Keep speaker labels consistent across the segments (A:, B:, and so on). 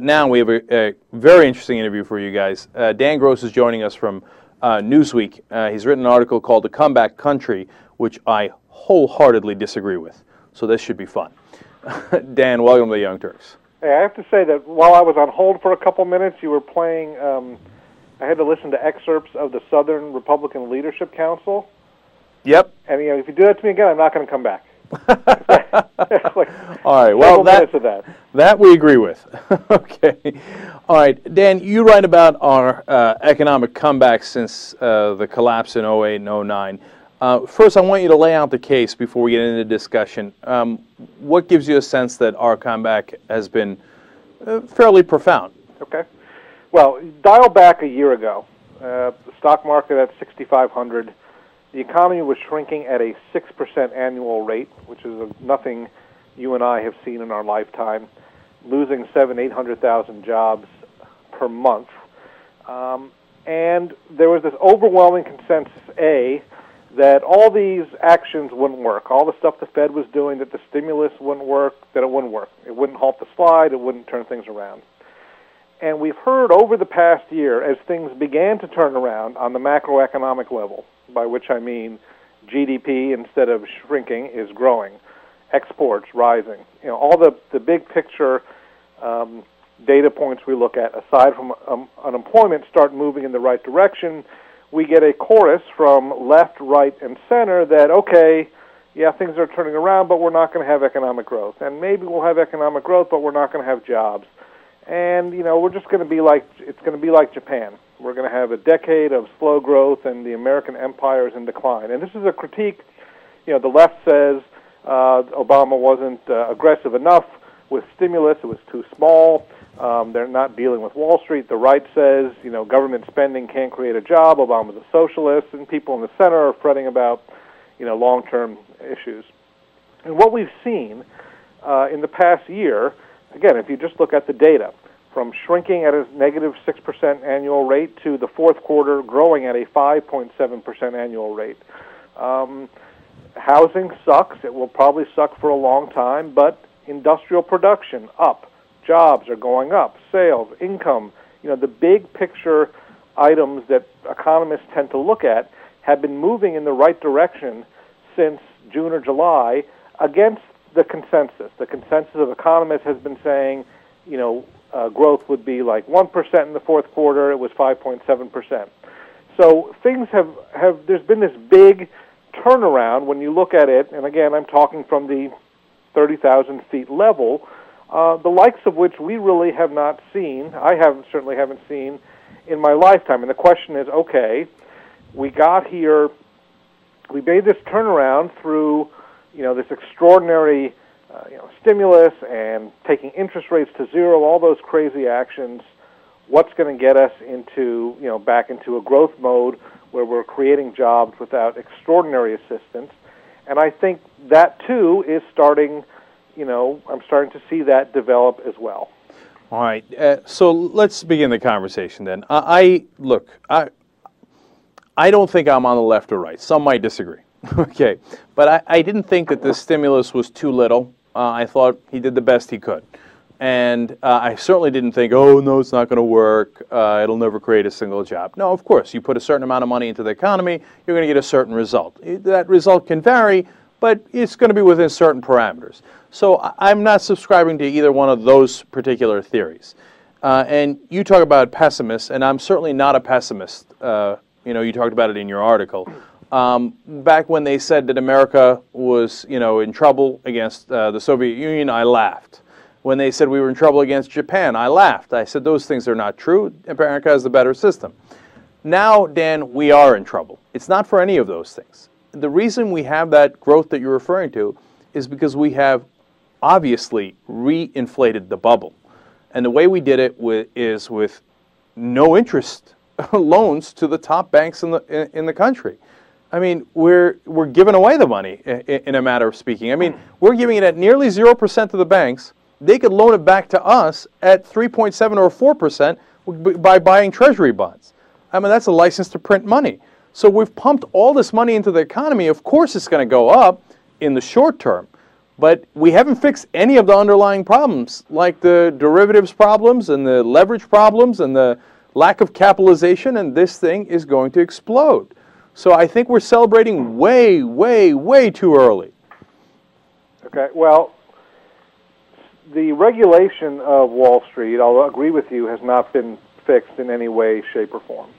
A: now we have a very interesting interview for you guys. Dan Gross is joining us from Newsweek. He's written an article called The Comeback Country, which I wholeheartedly disagree with. So this should be fun. Dan, welcome to the Young Turks.
B: Hey, I have to say that while I was on hold for a couple minutes, you were playing, I had to listen to excerpts of the Southern Republican Leadership Council.
A: Yep.
B: And if you do that to me again, I'm not going to come back. Like
A: all right. Well, that we agree with. Okay. All right, Dan, you write about our economic comeback since the collapse in 08 and 09. First, I want you to lay out the case before we get into the discussion. What gives you a sense that our comeback has been fairly profound? Okay.
B: Well, dial back a year ago. The stock market at 6,500. The economy was shrinking at a 6% annual rate, which is nothing you and I have seen in our lifetime, losing 800,000 jobs per month. And there was this overwhelming consensus, that all these actions wouldn't work. All the stuff the Fed was doing, that the stimulus wouldn't work, that it wouldn't work. It wouldn't halt the slide, it wouldn't turn things around. And we've heard over the past year, as things began to turn around on the macroeconomic level, by which I mean GDP, instead of shrinking, is growing, exports rising. All the big picture data points we look at, aside from unemployment, start moving in the right direction. We get a chorus from left, right, and center that, okay, yeah, things are turning around, but we're not going to have economic growth. And maybe we'll have economic growth, but we're not going to have jobs. And, we're just going to be like, it's going to be like Japan. We're going to have a decade of slow growth, and the American empire is in decline. And this is a critique. The left says Obama wasn't aggressive enough with stimulus. It was too small. They're not dealing with Wall Street. The right says, government spending can't create a job. Obama's a socialist. And people in the center are fretting about, long-term issues. And what we've seen in the past year, again, if you just look at the data, from shrinking at a negative 6% annual rate to the fourth quarter growing at a 5.7% annual rate. Housing sucks. It will probably suck for a long time, but industrial production up. Jobs are going up. Sales, income, the big picture items that economists tend to look at have been moving in the right direction since June or July against the consensus. The consensus of economists has been saying, growth would be like 1% in the fourth quarter. It was 5.7%. So things have there's been this big turnaround when you look at it, and again, I'm talking from the 30,000 feet level, the likes of which we really have not seen. I certainly haven't seen in my lifetime. And the question is, okay, we got here, we made this turnaround through, this extraordinary stimulus and taking interest rates to zero, all those crazy actions. What's going to get us into, back into a growth mode where we're creating jobs without extraordinary assistance? And I think that, too, is starting, I'm starting to see that develop as well.
A: All right. So let's begin the conversation then. I don't think I'm on the left or right. Some might disagree. Okay. But I didn't think that this stimulus was too little. I thought he did the best he could. And I certainly didn't think, oh, no, it's not going to work. It'll never create a single job. No, of course. You put a certain amount of money into the economy, you're going to get a certain result. That result can vary, but it's going to be within certain parameters. So I'm not subscribing to either one of those particular theories. And you talk about pessimists, and I'm certainly not a pessimist. You talked about it in your article. Back when they said that America was, in trouble against the Soviet Union, I laughed. When they said we were in trouble against Japan, I laughed. I said those things are not true. America has the better system. Now, Dan, we are in trouble. It's not for any of those things. The reason we have that growth that you're referring to is because we have obviously re-inflated the bubble. And the way we did it is with no interest loans to the top banks in the country. I mean, we're giving away the money in a matter of speaking. I mean, we're giving it at nearly 0% to the banks. They could loan it back to us at 3.7 or 4% by buying treasury bonds. I mean, that's a license to print money. So we've pumped all this money into the economy. Of course it's going to go up in the short term. But we haven't fixed any of the underlying problems, like the derivatives problems and the leverage problems and the lack of capitalization, and this thing is going to explode. So I think we're celebrating way, way, way too early.
B: Okay, well, the regulation of Wall Street, I'll agree with you, has not been fixed in any way, shape, or form.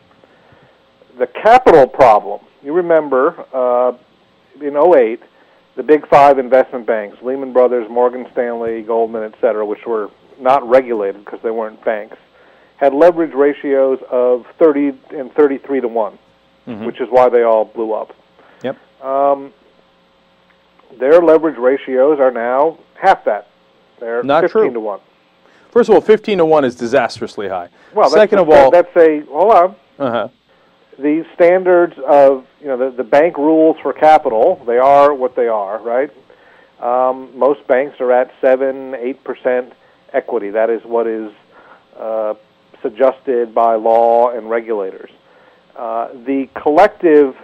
B: The capital problem, you remember in '08, the big five investment banks, Lehman Brothers, Morgan Stanley, Goldman, et cetera, which were not regulated because they weren't banks, had leverage ratios of 30 and 33 to 1, which is why they all blew up.
A: Yep.
B: Their leverage ratios are now half that. They're
A: Not
B: 15
A: true.
B: to 1.
A: First of all, 15 to 1 is disastrously high.
B: Well,
A: second of all,
B: hold on. The standards of, the bank rules for capital, they are what they are, right? Most banks are at 7-8% equity. That is what is suggested by law and regulators. The collective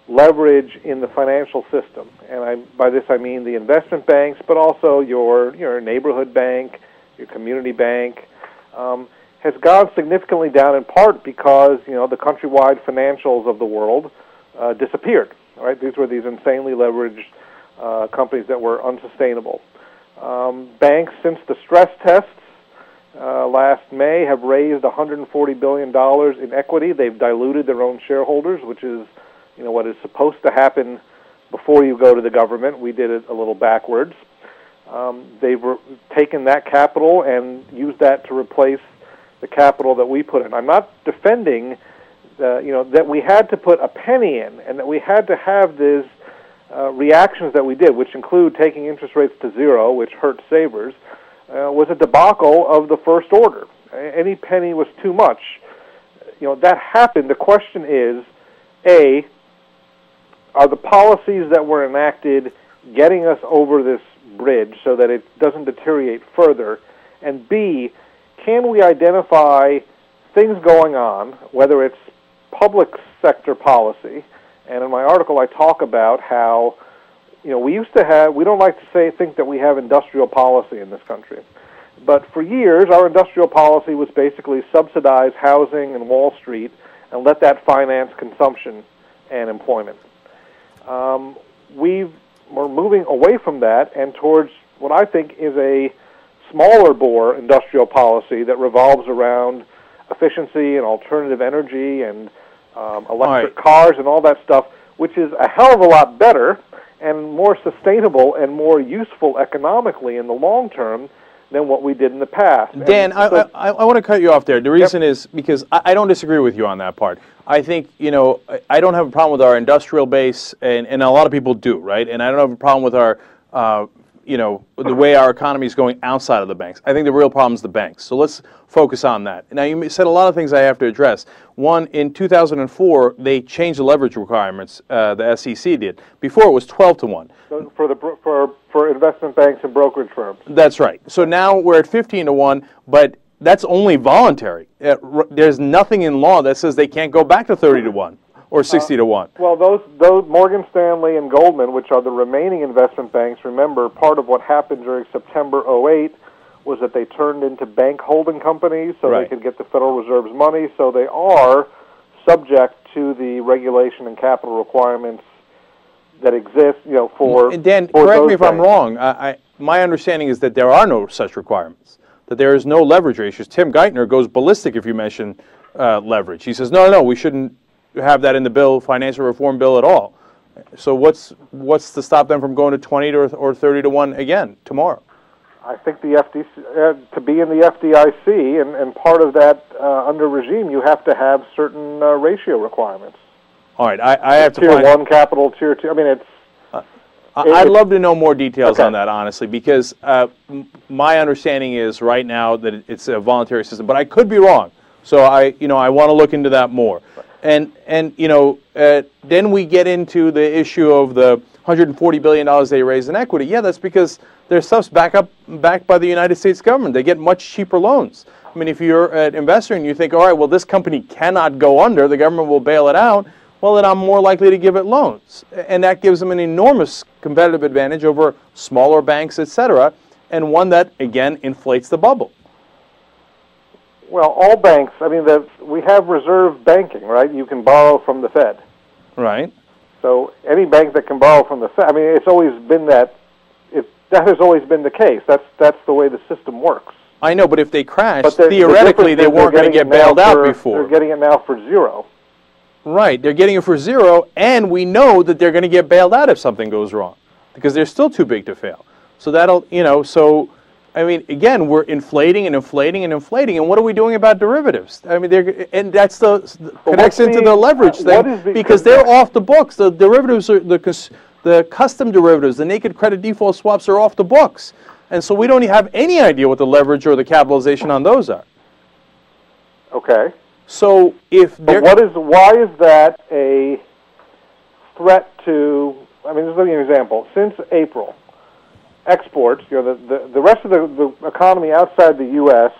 B: leverage in the financial system, and by this I mean the investment banks, but also your neighborhood bank, your community bank, has gone significantly down in part because the countrywide financials of the world disappeared. Right? These were these insanely leveraged companies that were unsustainable. Banks, since the stress tests last May, have raised $140 billion in equity. They've diluted their own shareholders, which is what is supposed to happen before you go to the government. We did it a little backwards. They've taken that capital and used that to replace the capital that we put in. I'm not defending, that we had to put a penny in and that we had to have these reactions that we did, which include taking interest rates to zero, which hurt savers, was a debacle of the first order. Any penny was too much. That happened. The question is, A, are the policies that were enacted getting us over this bridge so that it doesn't deteriorate further? And B, can we identify things going on, whether it's public sector policy, and in my article I talk about how, we used to have, we don't like to think that we have industrial policy in this country, but for years our industrial policy was basically subsidize housing and Wall Street and let that finance consumption and employment. We're moving away from that and towards what I think is a smaller bore industrial policy that revolves around efficiency and alternative energy and electric cars and all that stuff, which is a hell of a lot better and more sustainable and more useful economically in the long term than what we did in the past.
A: Dan, I want to cut you off there. The reason is because I don't disagree with you on that part. I think, I don't have a problem with our industrial base, and a lot of people do, right? And I don't have a problem with our, the way our economy is going outside of the banks. I think the real problem is the banks. So let's focus on that. Now, you said a lot of things I have to address. One, in 2004, they changed the leverage requirements, the SEC did. Before, it was 12 to 1.
B: So for investment banks and brokerage firms.
A: That's right. So now we're at 15 to 1, but that's only voluntary. There's nothing in law that says they can't go back to 30 to 1 or 60 to 1.
B: Well, those Morgan Stanley and Goldman, which are the remaining investment banks, remember, part of what happened during September '08 was that they turned into bank holding companies so they could get the Federal Reserve's money. So they are subject to the regulation and capital requirements that exist, for.
A: And Dan, correct me if I'm wrong. My understanding is that there are no such requirements. That there is no leverage ratios. Tim Geithner goes ballistic if you mention leverage. He says, no, we shouldn't have that in the financial reform bill at all. So what's to stop them from going to 20 or 30 to 1 again tomorrow?
B: I think the FDIC, to be in the FDIC, and part of that under regime, you have to have certain ratio requirements.
A: All right, I have to
B: find Tier 1 capital, Tier 2. I mean,
A: I'd love to know more details on that, honestly, because my understanding is right now that it's a voluntary system, but I could be wrong. So I want to look into that more. And then we get into the issue of the $140 billion they raised in equity. Yeah, that's because their stuff's backed by the United States government. They get much cheaper loans. I mean, if you're an investor and you think, all right, well, this company cannot go under, the government will bail it out. well, then I'm more likely to give it loans. And that gives them an enormous competitive advantage over smaller banks, et cetera, and one that, again, inflates the bubble.
B: Well, all banks, I mean, we have reserve banking, right? You can borrow from the Fed.
A: Right.
B: So any bank that can borrow from the Fed, I mean, it's always been that has always been the case. That's the way the system works.
A: I know, but if they crash, theoretically they weren't going to get bailed out before.
B: They're getting it now for zero.
A: Right, they're getting it for zero, and we know that they're going to get bailed out if something goes wrong, because they're still too big to fail. So that'll, so, I mean, again, we're inflating and inflating and inflating, and what are we doing about derivatives? I mean, and that's the connects into the leverage thing, because they're off the books. The derivatives are the custom derivatives, the naked credit default swaps are off the books. And so we don't have any idea what the leverage or the capitalization on those are.
B: Okay.
A: So if
B: why is that a threat to, I mean, just give you an example. Since April, exports, the rest of the economy outside the U.S.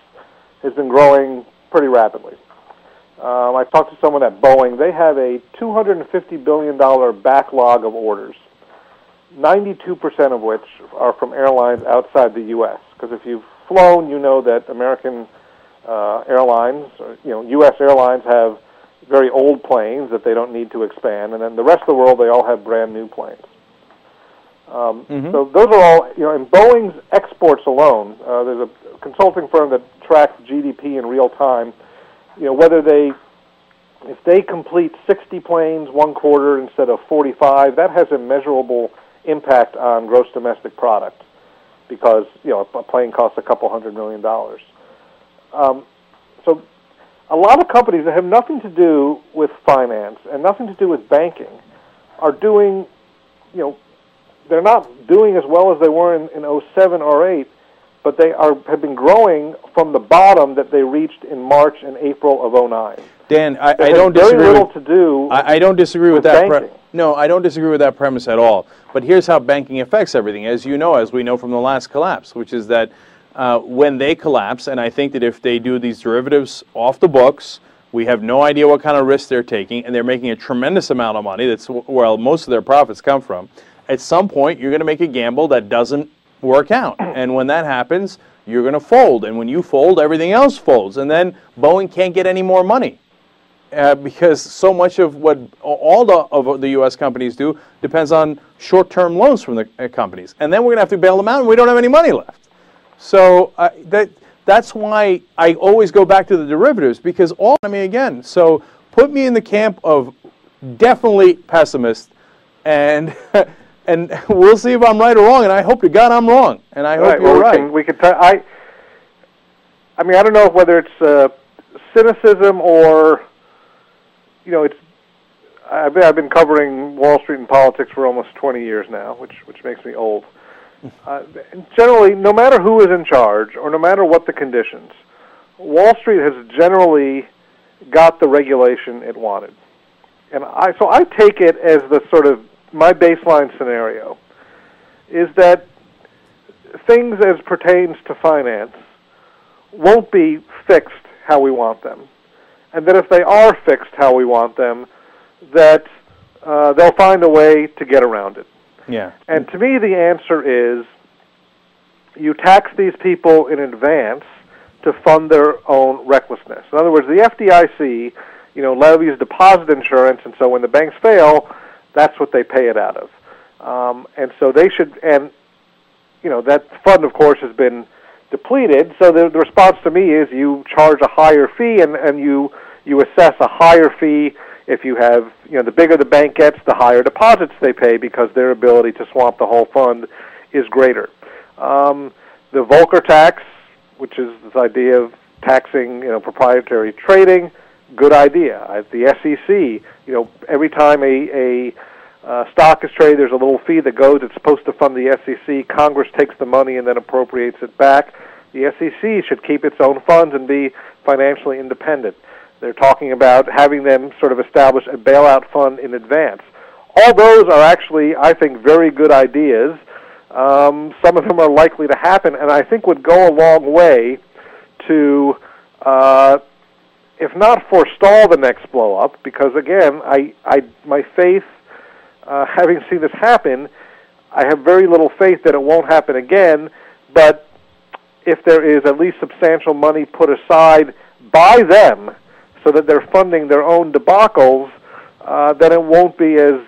B: has been growing pretty rapidly. I talked to someone at Boeing. They have a $250 billion backlog of orders, 92% of which are from airlines outside the U.S. Because if you've flown, you know that American airlines, U.S. airlines have very old planes that they don't need to expand, and then the rest of the world, they all have brand new planes. So those are all, in Boeing's exports alone, there's a consulting firm that tracks GDP in real time, if they complete 60 planes one quarter instead of 45, that has a measurable impact on gross domestic product because, a plane costs a couple $100 million. So a lot of companies that have nothing to do with finance and nothing to do with banking are doing, they're not doing as well as they were in 07 or 08, but they have been growing from the bottom that they reached in March and April of 09.
A: Dan, I don't disagree.
B: Very little to do.
A: I don't disagree with that.
B: No,
A: I don't disagree with that premise at all. But here's how banking affects everything, as we know from the last collapse, which is that when they collapse, and I think that if they do these derivatives off the books, we have no idea what kind of risk they're taking, and they're making a tremendous amount of money. That's where most of their profits come from. At some point, you're going to make a gamble that doesn't work out. And when that happens, you're going to fold. And when you fold, everything else folds. And then Boeing can't get any more money because so much of what all of the U.S. companies do depends on short-term loans from the companies. And then we're going to have to bail them out, and we don't have any money left. So that's why I always go back to the derivatives, because so put me in the camp of definitely pessimist, and and we'll see if I'm right or wrong, and I hope to God I'm wrong, and I hope you're right.
B: I mean, I don't know whether it's cynicism or, I've been covering Wall Street and politics for almost 20 years now, which makes me old. Generally, no matter who is in charge or no matter what the conditions, Wall Street has generally got the regulation it wanted. And so I take it as the sort of my baseline scenario is that things as pertains to finance won't be fixed how we want them. And that if they are fixed how we want them, that they'll find a way to get around it.
A: Yeah.
B: And to me, the answer is you tax these people in advance to fund their own recklessness. In other words, the FDIC, levies deposit insurance, and so when the banks fail, that's what they pay it out of. And so they should, and, that fund, of course, has been depleted. So the response to me is you charge a higher fee, and you assess a higher fee if you have, the bigger the bank gets, the higher deposits they pay because their ability to swamp the whole fund is greater. The Volcker tax, which is this idea of taxing, proprietary trading, good idea. At the SEC, every time a stock is traded, there's a little fee that goes. It's supposed to fund the SEC. Congress takes the money and then appropriates it back. The SEC should keep its own funds and be financially independent. They're talking about having them sort of establish a bailout fund in advance. All those are actually, I think, very good ideas. Some of them are likely to happen, and I think would go a long way to if not forestall the next blow-up, because again, my faith, having seen this happen, I have very little faith that it won't happen again, but if there is at least substantial money put aside by them so that they're funding their own debacles, then it won't be as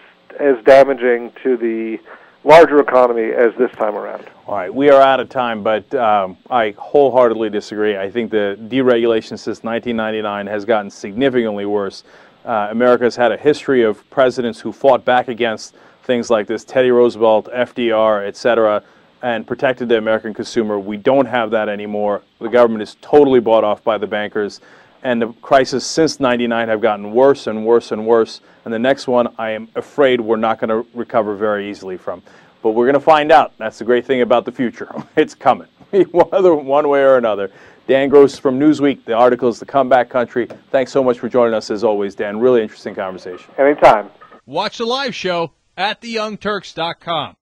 B: damaging to the larger economy as this time around.
A: All right, we are out of time, but I wholeheartedly disagree. I think the deregulation since 1999 has gotten significantly worse. America's had a history of presidents who fought back against things like this, Teddy Roosevelt, FDR, etc., and protected the American consumer. We don't have that anymore. The government is totally bought off by the bankers, and the crisis since '99 have gotten worse and worse and worse. And the next one, I am afraid we're not going to recover very easily from. But we're going to find out. That's the great thing about the future. It's coming, one way or another. Dan Gross from Newsweek. The article is The Comeback Country. Thanks so much for joining us, as always, Dan. Really interesting conversation.
B: Anytime.
C: Watch the live show at theyoungturks.com.